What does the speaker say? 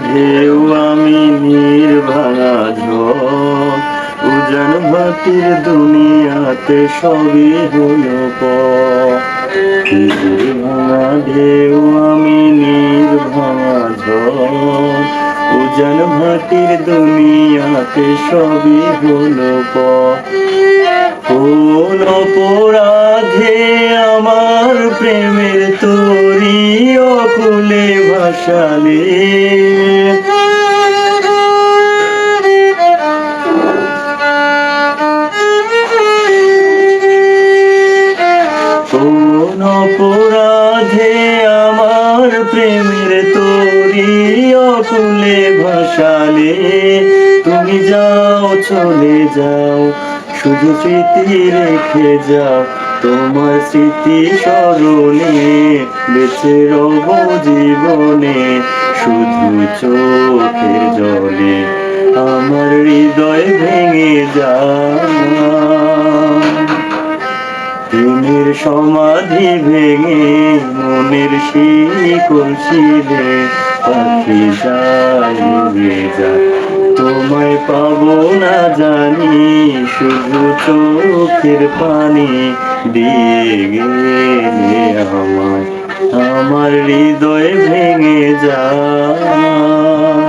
ঢেউ আমি নির্ভাঙা ঝড়, উজান ভাটির দুনিয়াতে সবই হলো পর। ভাঙা ঢেউ আমি নির্ভাঙা ঝড়, উজান ভাটির দুনিয়াতে সবই হলো পর। কোন অপরাধে আমার প্রেমের তরি অকুলে ভাসালে, কোন অপরাধে আমার প্রেমের তরি অকুলে ভাসালে, তুমি যাও চলে যাও শুধু স্মৃতি রেখে যাও, তোমার স্মৃতি স্মরণে বেঁচে রব জীবনে। শুধু চোখের জলে আমার হৃদয় ভেঙে যায়, প্রেমের সমাধি ভেঙে মনের শিকল ছিঁড়ে পাখি যায় উড়ে যায়। তোমায় পাবো না জানি, শুধু চোখের পানি দিয়ে গেলে আমায়, আমার হৃদয় ভেঙে যায়।